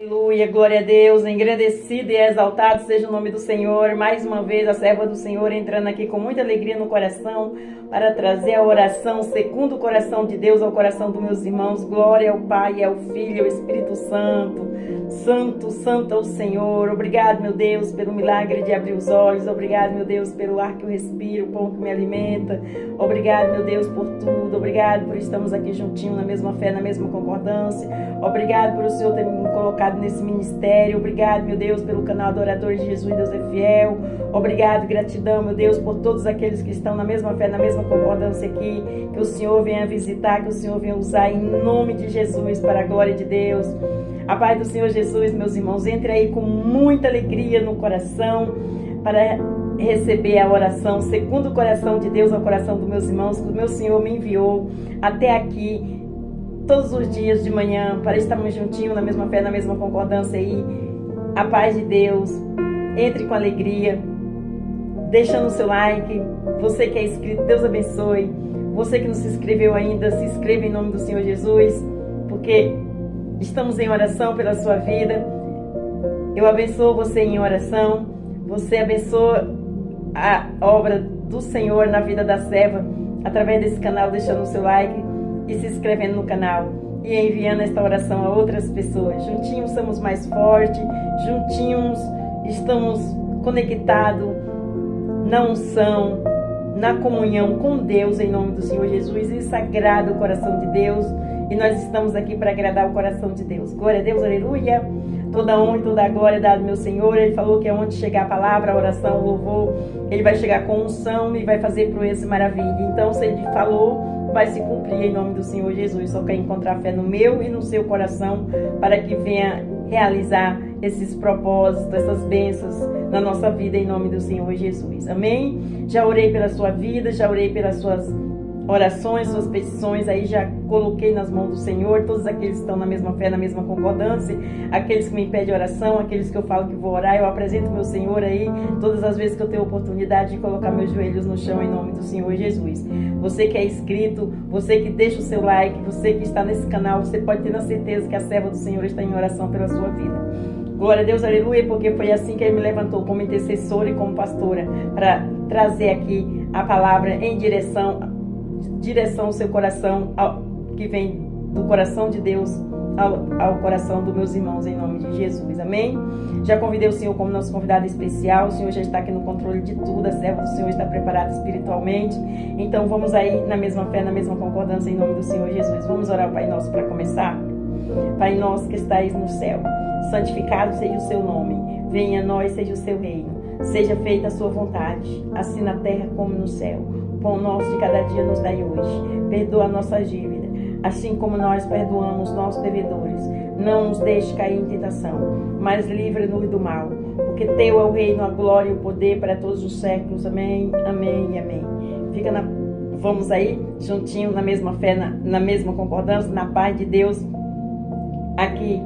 Aleluia, glória a Deus, engrandecido e exaltado seja o nome do Senhor. Mais uma vez a serva do Senhor entrando aqui com muita alegria no coração para trazer a oração segundo o coração de Deus ao coração dos meus irmãos. Glória ao Pai, ao Filho e ao Espírito Santo. Santo, santo é o Senhor. Obrigado, meu Deus, pelo milagre de abrir os olhos. Obrigado, meu Deus, pelo ar que eu respiro, o pão que me alimenta. Obrigado, meu Deus, por tudo. Obrigado por estarmos aqui juntinhos na mesma fé, na mesma concordância. Obrigado por o Senhor ter me colocado nesse ministério. Obrigado, meu Deus, pelo canal Adoradores de Jesus, Deus é fiel. Obrigado, gratidão, meu Deus, por todos aqueles que estão na mesma fé, na mesma concordância aqui. Que o Senhor venha visitar, que o Senhor venha usar em nome de Jesus, para a glória de Deus. A paz do Senhor Jesus, meus irmãos, entre aí com muita alegria no coração para receber a oração segundo o coração de Deus ao coração dos meus irmãos, que o meu Senhor me enviou até aqui todos os dias de manhã para estarmos juntinhos na mesma fé, na mesma concordância aí. A paz de Deus, entre com alegria, deixando o seu like. Você que é inscrito, Deus abençoe. Você que não se inscreveu ainda, se inscreva em nome do Senhor Jesus, porque estamos em oração pela sua vida. Eu abençoo você em oração. Você abençoa a obra do Senhor na vida da serva através desse canal, deixando o seu like e se inscrevendo no canal e enviando esta oração a outras pessoas. Juntinhos somos mais fortes, juntinhos estamos conectados na unção, na comunhão com Deus em nome do Senhor Jesus, e sagrado o coração de Deus, e nós estamos aqui para agradar o coração de Deus. Glória a Deus, aleluia. Toda honra e toda a glória dada ao meu Senhor. Ele falou que é onde chegar a palavra, a oração, o louvor, Ele vai chegar com unção e vai fazer proezas e maravilha. Então, se Ele falou, vai se cumprir em nome do Senhor Jesus. Só quer encontrar fé no meu e no seu coração para que venha realizar esses propósitos, essas bênçãos na nossa vida em nome do Senhor Jesus. Amém? Já orei pela sua vida, já orei pelas suas orações, suas petições, aí já coloquei nas mãos do Senhor. Todos aqueles que estão na mesma fé, na mesma concordância, aqueles que me pedem oração, aqueles que eu falo que vou orar, eu apresento meu Senhor aí, todas as vezes que eu tenho oportunidade de colocar meus joelhos no chão em nome do Senhor Jesus. Você que é inscrito, você que deixa o seu like, você que está nesse canal, você pode ter na certeza que a serva do Senhor está em oração pela sua vida. Glória a Deus, aleluia, porque foi assim que Ele me levantou como intercessora e como pastora, para trazer aqui a palavra em direção ao seu coração, que vem do coração de Deus ao coração dos meus irmãos, em nome de Jesus, amém? Já convidei o Senhor como nosso convidado especial. O Senhor já está aqui no controle de tudo, a serva do Senhor está preparada espiritualmente. Então vamos aí na mesma fé, na mesma concordância, em nome do Senhor Jesus. Vamos orar ao Pai Nosso para começar? Pai Nosso que estais no céu, santificado seja o seu nome, venha a nós, seja o seu reino, seja feita a sua vontade, assim na terra como no céu. O pão nosso de cada dia nos dai hoje. Perdoa a nossa dívida, assim como nós perdoamos nossos devedores. Não nos deixe cair em tentação, mas livra-nos do mal. Porque teu é o reino, a glória e o poder para todos os séculos. Amém, amém e amém. Vamos aí, juntinho, na mesma fé, na mesma concordância, na paz de Deus. Aqui,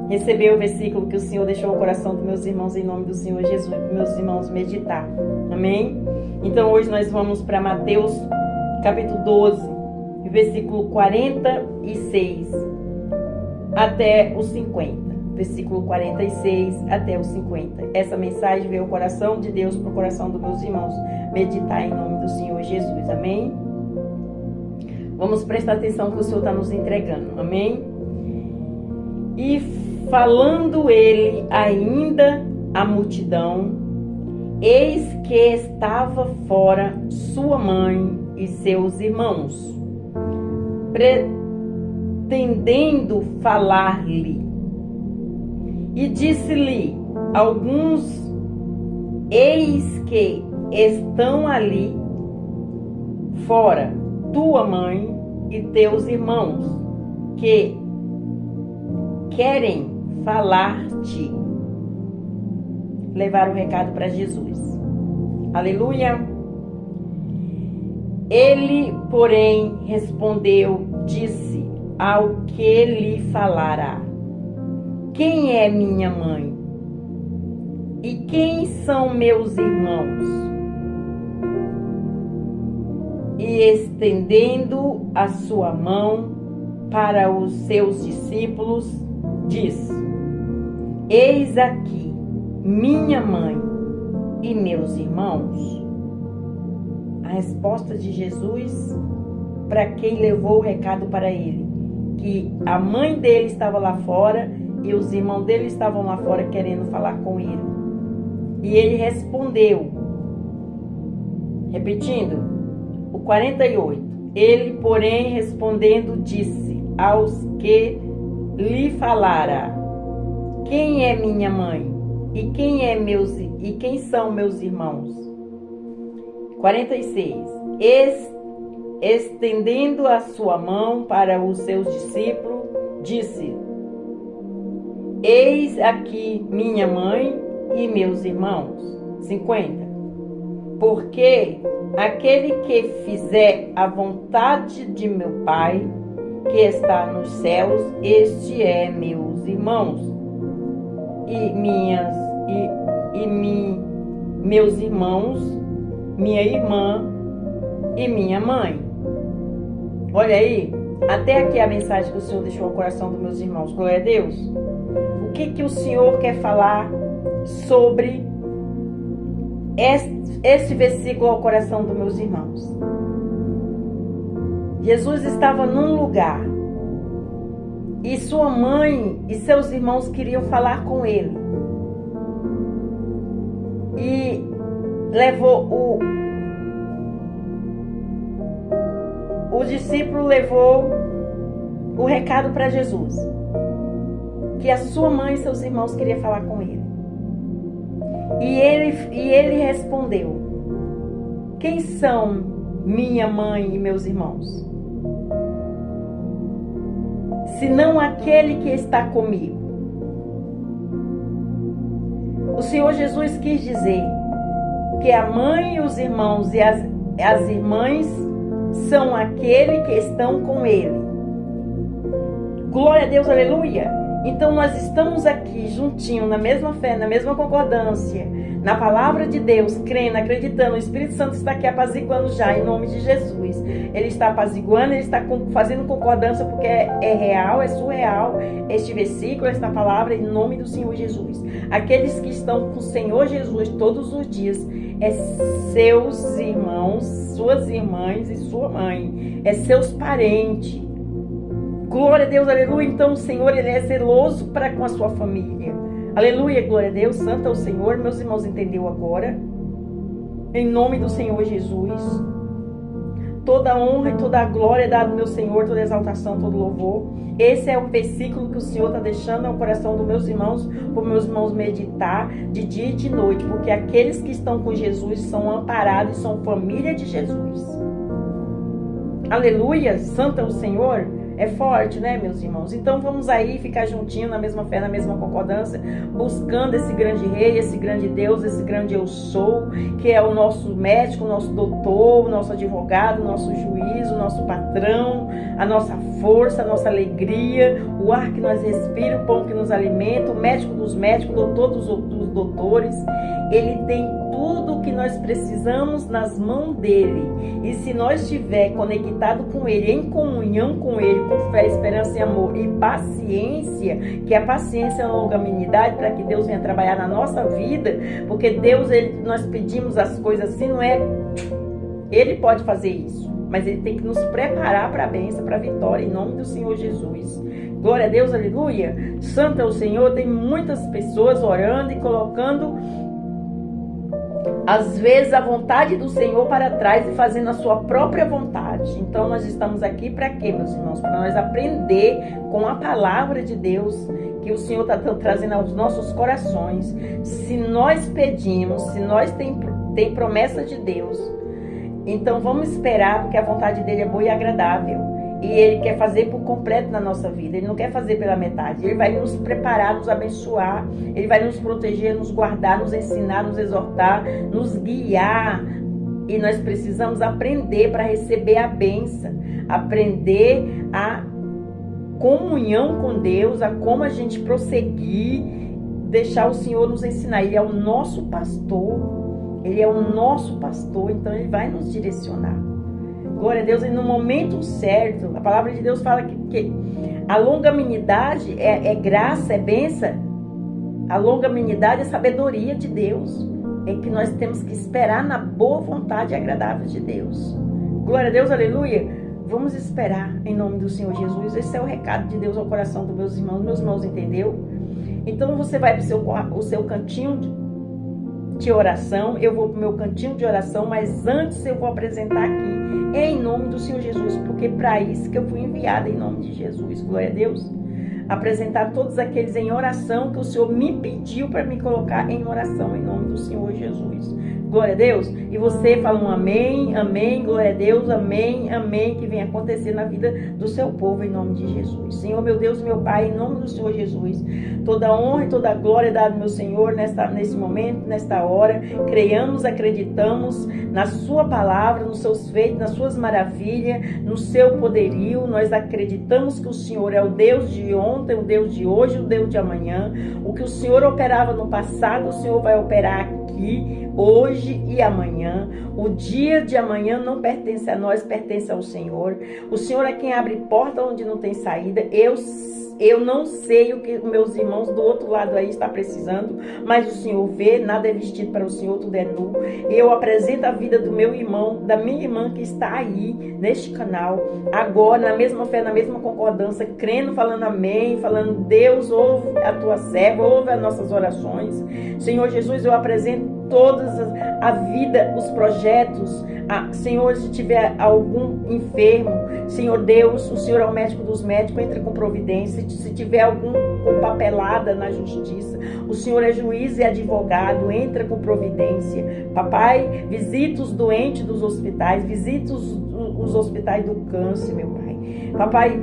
receber o versículo que o Senhor deixou no coração dos meus irmãos em nome do Senhor Jesus, para meus irmãos meditar. Amém? Então hoje nós vamos para Mateus capítulo 12, versículo 46 até o 50. Versículo 46 até o 50. Essa mensagem veio ao coração de Deus para o coração dos meus irmãos meditar em nome do Senhor Jesus. Amém? Vamos prestar atenção que o Senhor está nos entregando. Amém? E falando ele ainda à multidão, eis que estava fora sua mãe e seus irmãos, pretendendo falar-lhe. E disse-lhe alguns: eis que estão ali fora tua mãe e teus irmãos, que querem falar-te. Levar o recado para Jesus. Aleluia. Ele, porém, respondeu, disse ao que lhe falara: quem é minha mãe? E quem são meus irmãos? E estendendo a sua mão para os seus discípulos, diz: eis aqui minha mãe e meus irmãos. A resposta de Jesus para quem levou o recado para ele, que a mãe dele estava lá fora e os irmãos dele estavam lá fora querendo falar com ele. E ele respondeu, repetindo, o 48. Ele, porém, respondendo, disse aos que lhe falara: quem é minha mãe? E quem são meus irmãos? 46. Estendendo a sua mão para os seus discípulos, disse: eis aqui minha mãe e meus irmãos. 50. Porque aquele que fizer a vontade de meu Pai, que está nos céus, este é meus irmãos e meus irmãos, minha irmã e minha mãe. Olha aí, até aqui a mensagem que o Senhor deixou no coração dos meus irmãos. Glória a Deus. O que o Senhor quer falar sobre este versículo ao coração dos meus irmãos? Jesus estava num lugar e sua mãe e seus irmãos queriam falar com ele. E levou o discípulo levou o recado para Jesus, que a sua mãe e seus irmãos queriam falar com ele. E ele respondeu: quem são minha mãe e meus irmãos? Senão aquele que está comigo. O Senhor Jesus quis dizer que a mãe, os irmãos e as irmãs são aquele que estão com ele. Glória a Deus, aleluia! Então nós estamos aqui juntinho, na mesma fé, na mesma concordância, na palavra de Deus, crendo, acreditando. O Espírito Santo está aqui apaziguando já, em nome de Jesus. Ele está apaziguando, ele está fazendo concordância, porque é real, é surreal este versículo, esta palavra, em nome do Senhor Jesus. Aqueles que estão com o Senhor Jesus todos os dias, é seus irmãos, suas irmãs e sua mãe, é seus parentes. Glória a Deus, aleluia. Então o Senhor, ele é zeloso para com a sua família. Aleluia, glória a Deus. Santo é o Senhor. Meus irmãos, entendeu agora? Em nome do Senhor Jesus. Toda a honra e toda a glória é dada ao meu Senhor, toda a exaltação, todo louvor. Esse é o versículo que o Senhor está deixando ao coração dos meus irmãos, para os meus irmãos meditar de dia e de noite, porque aqueles que estão com Jesus são amparados e são família de Jesus. Aleluia, santo é o Senhor. É forte, né, meus irmãos? Então vamos aí ficar juntinho na mesma fé, na mesma concordância, buscando esse grande rei, esse grande Deus, esse grande eu sou, que é o nosso médico, o nosso doutor, o nosso advogado, o nosso juiz, o nosso patrão, a nossa força, a nossa alegria, o ar que nós respiramos, o pão que nos alimenta, o médico dos médicos, o doutor dos doutores. Ele tem tudo o que nós precisamos nas mãos dele. E se nós estiver conectado com ele, em comunhão com ele, com fé, esperança e amor e paciência, que a paciência é a longanimidade, para que Deus venha trabalhar na nossa vida, porque Deus, nós pedimos as coisas assim, não é? Ele pode fazer isso, mas ele tem que nos preparar para a bênção, para a vitória, em nome do Senhor Jesus. Glória a Deus, aleluia. Santo é o Senhor. Tem muitas pessoas orando e colocando às vezes a vontade do Senhor para trás e fazendo a sua própria vontade. Então nós estamos aqui para quê, meus irmãos? Para nós aprender com a palavra de Deus que o Senhor está trazendo aos nossos corações. Se nós pedimos, se nós tem promessa de Deus, então vamos esperar, porque a vontade dele é boa e agradável. E ele quer fazer por completo na nossa vida. Ele não quer fazer pela metade. Ele vai nos preparar, nos abençoar. Ele vai nos proteger, nos guardar, nos ensinar, nos exortar, nos guiar. E nós precisamos aprender para receber a bênção. Aprender a comunhão com Deus, a como a gente prosseguir, deixar o Senhor nos ensinar. Ele é o nosso pastor. Ele é o nosso pastor, então ele vai nos direcionar. Glória a Deus, e no momento certo, a palavra de Deus fala que a longanimidade é graça, é bênção. A longanimidade é a sabedoria de Deus. É que nós temos que esperar na boa vontade agradável de Deus. Glória a Deus, aleluia. Vamos esperar em nome do Senhor Jesus. Esse é o recado de Deus ao coração dos meus irmãos. Meus irmãos, entendeu? Então você vai para o seu cantinho de oração. Eu vou para o meu cantinho de oração, mas antes eu vou apresentar aqui em nome do Senhor Jesus, porque para isso que eu fui enviada em nome de Jesus. Glória a Deus. Apresentar todos aqueles em oração que o Senhor me pediu para me colocar em oração em nome do Senhor Jesus. Glória a Deus. E você fala um amém, amém, glória a Deus, amém, amém, que vem acontecer na vida do seu povo em nome de Jesus. Senhor, meu Deus, meu Pai, em nome do Senhor Jesus, toda honra e toda glória é dada, meu Senhor, nesse momento, nesta hora. Creiamos, acreditamos na sua palavra, nos seus feitos, nas suas maravilhas, no seu poderio. Nós acreditamos que o Senhor é o Deus de ontem, o Deus de hoje, o Deus de amanhã. O que o Senhor operava no passado, o Senhor vai operar aqui, hoje e amanhã. O dia de amanhã não pertence a nós, pertence ao Senhor. O Senhor é quem abre porta onde não tem saída. Eu não sei o que meus irmãos do outro lado aí estão precisando, mas o Senhor vê, nada é vestido para o Senhor, tudo é nu. Eu apresento a vida do meu irmão, da minha irmã que está aí neste canal, agora na mesma fé, na mesma concordância, crendo, falando amém, falando Deus, ouve a tua serva, ouve as nossas orações. Senhor Jesus, eu apresento todas a vida, os projetos. Senhor, se tiver algum enfermo, Senhor Deus, o Senhor é o médico dos médicos, entre com providência. Se tiver algum com papelada na justiça, o Senhor é juiz e advogado, entra com providência. Papai, visita os doentes dos hospitais, visita os hospitais do câncer, meu Pai. Papai,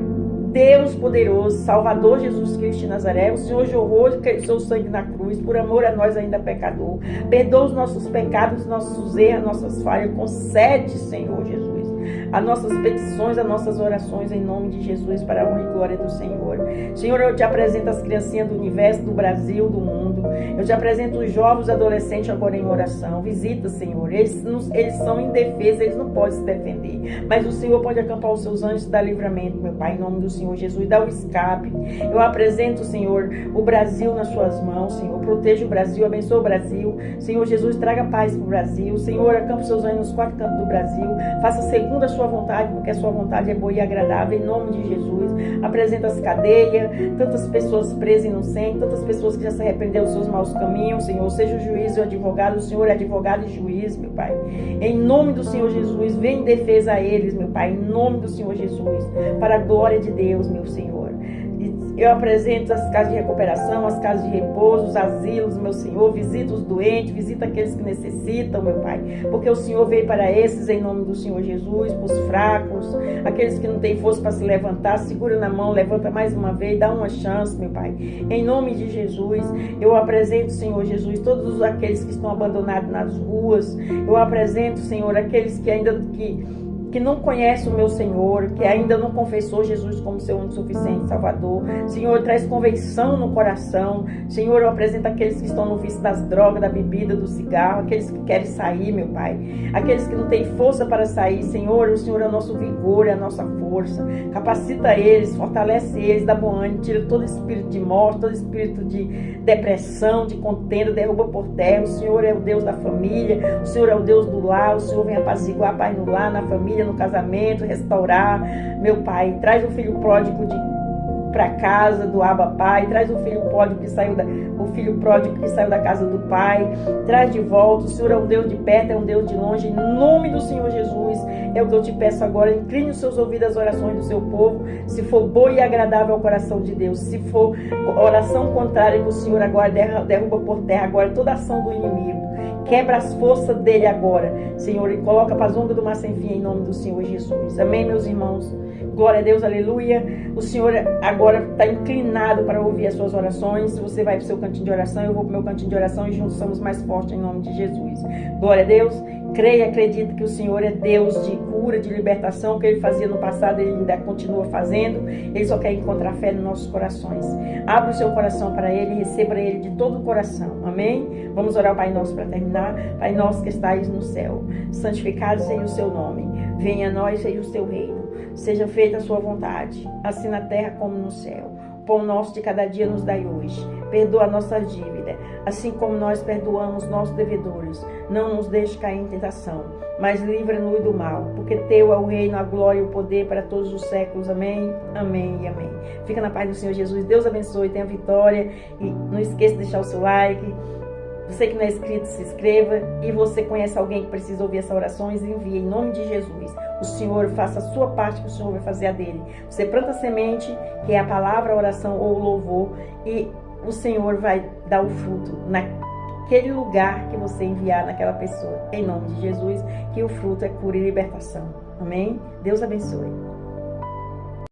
Deus poderoso, Salvador Jesus Cristo de Nazaré, o Senhor jorrou o seu sangue na cruz, por amor a nós ainda pecador. Perdoa os nossos pecados, nossos erros, nossas falhas. Concede, Senhor Jesus, as nossas petições, as nossas orações em nome de Jesus, para a honra e glória do Senhor. Senhor, eu te apresento as criancinhas do universo, do Brasil, do mundo. Eu te apresento os jovens, adolescentes agora em oração. Visita, Senhor. Eles são indefesos, eles não podem se defender. Mas o Senhor pode acampar os seus anjos e dar livramento, meu Pai, em nome do Senhor Jesus. Dá o escape. Eu apresento, Senhor, o Brasil nas suas mãos, Senhor. Proteja o Brasil, abençoa o Brasil. Senhor Jesus, traga paz para o Brasil. Senhor, acampa os seus anjos nos 4 cantos do Brasil. Faça segundo a sua vontade, porque a sua vontade é boa e agradável, em nome de Jesus. Apresenta as cadeias, tantas pessoas presas inocentes, tantas pessoas que já se arrependeram dos seus maus caminhos, Senhor. Seja o juiz e o advogado, o Senhor é advogado e juiz, meu Pai. Em nome do Senhor Jesus, vem em defesa a eles, meu Pai, em nome do Senhor Jesus, para a glória de Deus, meu Senhor. Eu apresento as casas de recuperação, as casas de repouso, os asilos, meu Senhor. Visita os doentes, visita aqueles que necessitam, meu Pai. Porque o Senhor veio para esses em nome do Senhor Jesus, para os fracos, aqueles que não têm força para se levantar. Segura na mão, levanta mais uma vez, dá uma chance, meu Pai. Em nome de Jesus, eu apresento, Senhor Jesus, todos aqueles que estão abandonados nas ruas. Eu apresento, Senhor, aqueles que ainda que não conhece o meu Senhor, que ainda não confessou Jesus como seu único suficiente Salvador. Senhor, traz convicção no coração. Senhor, eu apresento aqueles que estão no vício das drogas, da bebida, do cigarro, aqueles que querem sair, meu Pai. Aqueles que não têm força para sair, Senhor, o Senhor é o nosso vigor, é a nossa força. Capacita eles, fortalece eles, dá bom ânimo, tira todo espírito de morte, todo espírito de depressão, de contenda, derruba por terra. O Senhor é o Deus da família, o Senhor é o Deus do lar, o Senhor vem apaziguar a paz no lar, na família, no casamento, restaurar, meu Pai. Traz o filho pródigo para casa do Abba Pai, traz o filho pródigo que saiu da casa do Pai, traz de volta. O Senhor é um Deus de perto, é um Deus de longe, em nome do Senhor Jesus. É o que eu te peço agora, incline os seus ouvidos às orações do seu povo, se for boa e agradável ao coração de Deus. Se for oração contrária, que o Senhor agora derruba por terra agora toda ação do inimigo. Quebra as forças dele agora, Senhor, e coloca para as ondas do mar sem fim, em nome do Senhor Jesus. Amém, meus irmãos? Glória a Deus, aleluia. O Senhor agora está inclinado para ouvir as suas orações. Se você vai para o seu cantinho de oração, eu vou para o meu cantinho de oração e juntos somos mais fortes em nome de Jesus. Glória a Deus. Creia e acredita que o Senhor é Deus de cura, de libertação. O que Ele fazia no passado, Ele ainda continua fazendo. Ele só quer encontrar fé nos nossos corações. Abra o seu coração para Ele e receba Ele de todo o coração. Amém? Vamos orar ao Pai Nosso para terminar. Pai Nosso que estais no céu, santificado seja o seu nome. Venha a nós, seja o seu reino. Seja feita a sua vontade, assim na terra como no céu. O pão nosso de cada dia nos dai hoje. Perdoa a nossa dívida, assim como nós perdoamos nossos devedores. Não nos deixe cair em tentação, mas livra-nos do mal, porque teu é o reino, a glória e o poder para todos os séculos. Amém, amém e amém. Fica na paz do Senhor Jesus. Deus abençoe, tenha vitória. E não esqueça de deixar o seu like. Você que não é inscrito, se inscreva. E você conhece alguém que precisa ouvir essas orações, envie em nome de Jesus. O Senhor faça a sua parte, que o Senhor vai fazer a dele. Você planta a semente, que é a palavra, a oração ou o louvor, e o Senhor vai dar o fruto naquele lugar que você enviar naquela pessoa. Em nome de Jesus, que o fruto é cura e libertação. Amém? Deus abençoe.